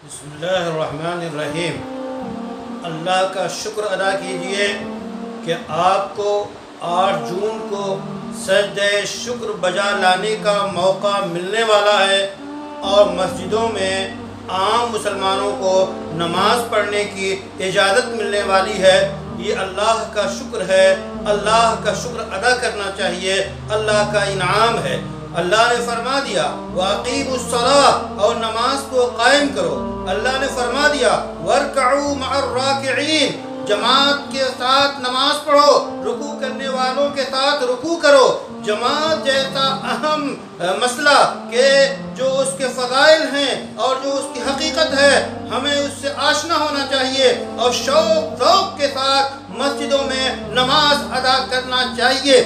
بسم اللہ الرحمن الرحیم۔ اللہ کا شکر ادا کیجئے کہ آپ کو 8 جون کو سجدہ شکر بجا لانے کا موقع ملنے والا ہے اور مسجدوں میں عام مسلمانوں کو نماز پڑھنے کی اجازت ملنے والی ہے۔ یہ اللہ کا شکر ہے، اللہ کا شکر ادا کرنا چاہیے، اللہ کا انعام ہے۔ اللہ نے فرما دیا وَأَقِيمُوا الصَّلَاةَ اور نماز کو قائم کرو۔ اللہ نے فرما دیا وَارْكَعُوا مَعَ الرَّاكِعِينَ جماعت کے ساتھ نماز پڑھو، رکوع کرنے والوں کے ساتھ رکوع کرو۔ جماعت جیسا اہم مسئلہ کہ جو اس کے فضائل ہیں اور جو اس کی حقیقت ہے، ہمیں اس سے آشنا ہونا چاہیے اور شوق ذوق کے ساتھ مسجدوں میں نماز ادا کرنا چاہیے۔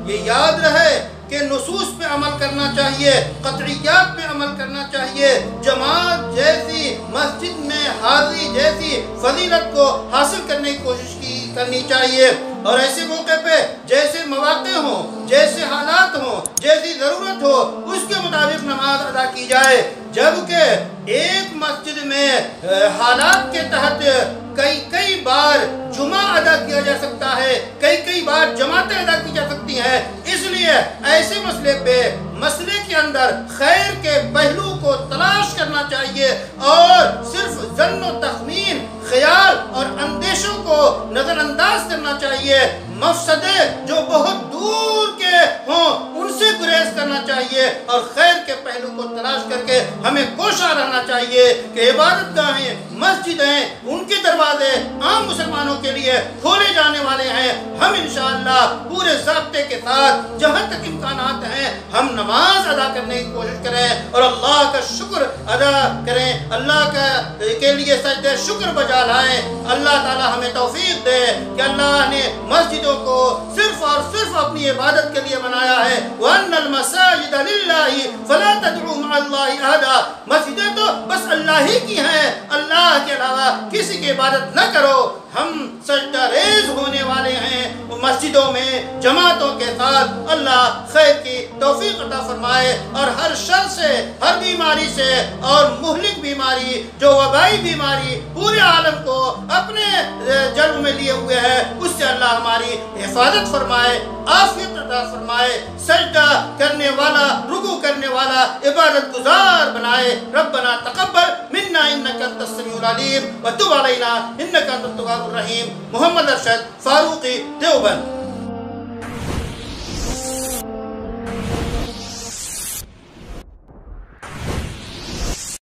یہ یاد رہے کہ نصوص پہ عمل کرنا چاہیے، قطعیات پہ عمل کرنا چاہیے۔ جماعت جیسی مسجد میں حاضری جیسی فضیلت کو حاصل کرنے کی کوشش کرنی چاہیے، اور ایسے موقع پہ جیسے مواقع ہوں، جیسے حالات ہوں، جیسی ضرورت ہو، اس کے مطابق نماز ادا کی جائے۔ جبکہ ایک مسجد میں حالات کے تحت کئی بار جمعہ ادا کیا جا سکتا ہے، کئی بار جماعتیں ادا کی جا سکتی ہیں۔ اس لیے ایسے مسئلے کے اندر خیر کے پہلو کو تلاش کرنا چاہیے اور صرف ظن و تخمین، خیال اور اندیشوں کو نظر انداز کرنا چاہیے۔ مفسدے جو بہت دور کے ہوں ان سے گریز کرنا چاہیے اور خیر کے پہلو کو تلاش کر کے ہمیں کوشاں رہنا چاہیے کہ عبادت گاہیں، مسجدیں، ان کے دروازے عام مسلمانوں کے لیے کھولے جانے والے ہیں۔ ہم انشاءاللہ پورے ضابطے کے ساتھ جہاں تک امکانات ہیں ہم نماز ادا کرنے کی کوشش کریں اور اللہ کا شکر ادا کریں، اللہ کے لیے سجدہ شکر بجا لائیں۔ اللہ تعالی ہمیں توفیق دے کہ اللہ نے مسجدوں کو صرف اور صرف اپنی عبادت کے لیے بنایا ہے۔ وَأَنَّ الْمَسَاجِدَ لِلَّهِ فَلَا تَدْعُوا مَعَ اللَّهِ أَحَدًا مسجدیں تو بس اللہ ہی کی ہیں، اللہ کے علاوہ کسی کی عبادت نہ کرو۔ ہم سجدہ ریز ہونے والے ہیں مسجدوں میں جماعتوں کے ساتھ۔ اللہ خیر کی توفیق عطا فرمائے اور ہر شر سے، ہر بیماری سے اور مہلک بیماری جو وبائی بیماری پورے عالم کو اپنے جلب میں لیے ہوئے ہے، اس سے اللہ ہماری حفاظت فرمائے، عافیت عطا فرمائے، سجدہ کرنے والا، رکوع کرنے والا، عبادت گزار بنائے۔ ربنا تقبل منا انک انت السمیع العلیم وتب علینا انک انت التواب الرحیم۔ محمد ارشد فاروقی دیوبند۔